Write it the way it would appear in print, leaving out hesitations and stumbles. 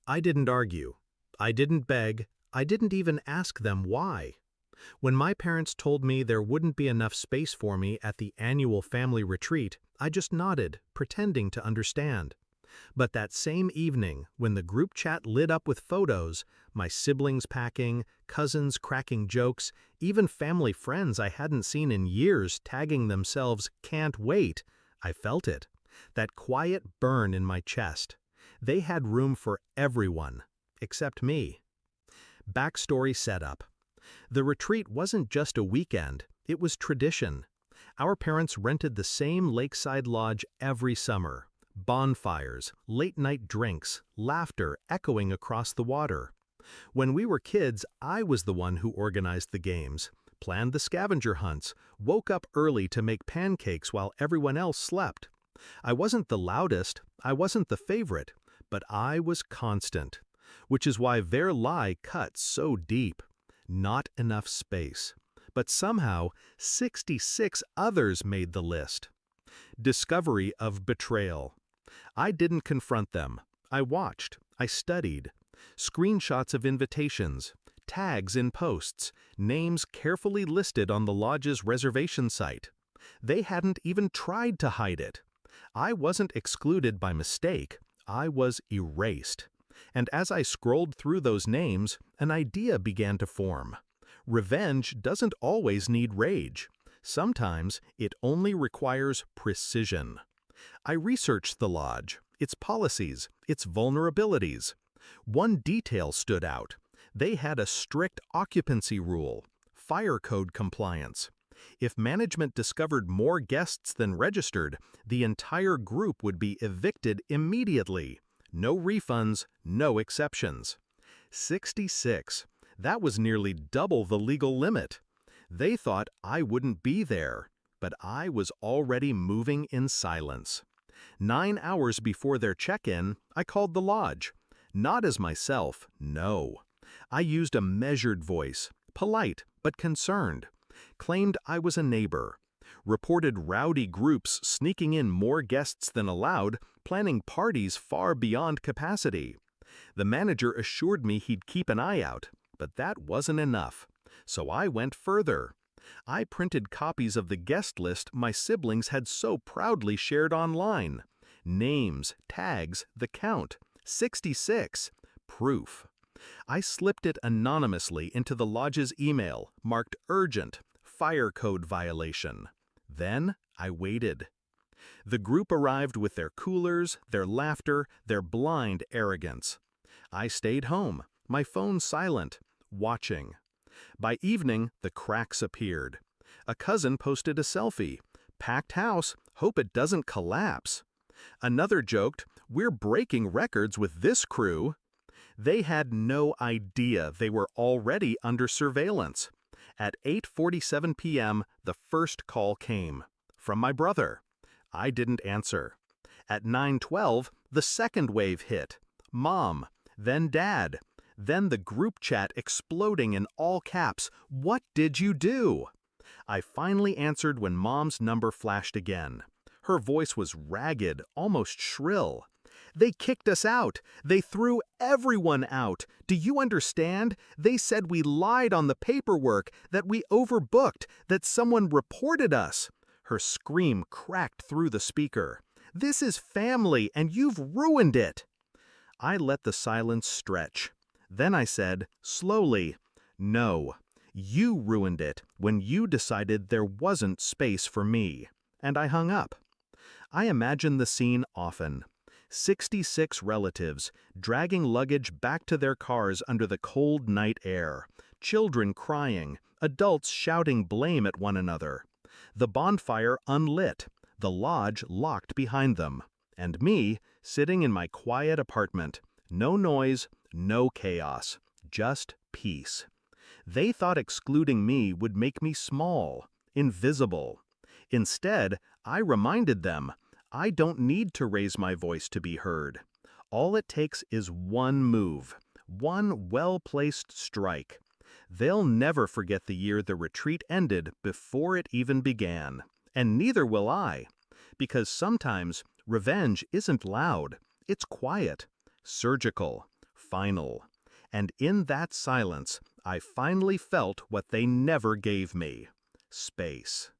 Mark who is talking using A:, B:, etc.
A: I didn't argue. I didn't beg. I didn't even ask them why. When my parents told me there wouldn't be enough space for me at the annual family retreat, I just nodded, pretending to understand. But that same evening, when the group chat lit up with photos, my siblings packing, cousins cracking jokes, even family friends I hadn't seen in years tagging themselves "can't wait," I felt it. That quiet burn in my chest. They had room for everyone, except me. Backstory setup. The retreat wasn't just a weekend, it was tradition. Our parents rented the same lakeside lodge every summer. Bonfires, late-night drinks, laughter echoing across the water. When we were kids, I was the one who organized the games, planned the scavenger hunts, woke up early to make pancakes while everyone else slept. I wasn't the loudest, I wasn't the favorite, but I was constant. Which is why their lie cut so deep. Not enough space. But somehow, 66 others made the list. Discovery of betrayal. I didn't confront them. I watched. I studied. Screenshots of invitations, tags in posts, names carefully listed on the lodge's reservation site. They hadn't even tried to hide it. I wasn't excluded by mistake. I was erased. And as I scrolled through those names, an idea began to form. Revenge doesn't always need rage. Sometimes it only requires precision. I researched the lodge, its policies, its vulnerabilities. One detail stood out. They had a strict occupancy rule, fire code compliance. If management discovered more guests than registered, the entire group would be evicted immediately. No refunds, no exceptions. 66. That was nearly double the legal limit. They thought I wouldn't be there, but I was already moving in silence. 9 hours before their check-in, I called the lodge. Not as myself, no. I used a measured voice, polite but concerned. Claimed I was a neighbor. Reported rowdy groups sneaking in more guests than allowed, planning parties far beyond capacity. The manager assured me he'd keep an eye out, but that wasn't enough. So I went further. I printed copies of the guest list my siblings had so proudly shared online. Names, tags, the count. 66. Proof. I slipped it anonymously into the lodge's email, marked urgent, fire code violation. Then I waited. The group arrived with their coolers, their laughter, their blind arrogance. I stayed home, my phone silent, watching. By evening, the cracks appeared. A cousin posted a selfie. Packed house, hope it doesn't collapse. Another joked, we're breaking records with this crew. They had no idea they were already under surveillance. At 8:47 p.m., the first call came. From my brother. I didn't answer. At 9:12, the second wave hit. Mom, then Dad, then the group chat exploding in all caps, "What did you do?" I finally answered when Mom's number flashed again. Her voice was ragged, almost shrill. "They kicked us out. They threw everyone out. Do you understand? They said we lied on the paperwork, that we overbooked, that someone reported us." Her scream cracked through the speaker. "This is family, and you've ruined it." I let the silence stretch. Then I said, slowly, "No, you ruined it when you decided there wasn't space for me." And I hung up. I imagine the scene often. 66 relatives, dragging luggage back to their cars under the cold night air. Children crying, adults shouting blame at one another. The bonfire unlit, the lodge locked behind them. And me, sitting in my quiet apartment. No noise, no chaos, just peace. They thought excluding me would make me small, invisible. Instead, I reminded them, I don't need to raise my voice to be heard. All it takes is one move, one well-placed strike. They'll never forget the year the retreat ended before it even began. And neither will I. Because sometimes revenge isn't loud, it's quiet, surgical, final. And in that silence, I finally felt what they never gave me: space.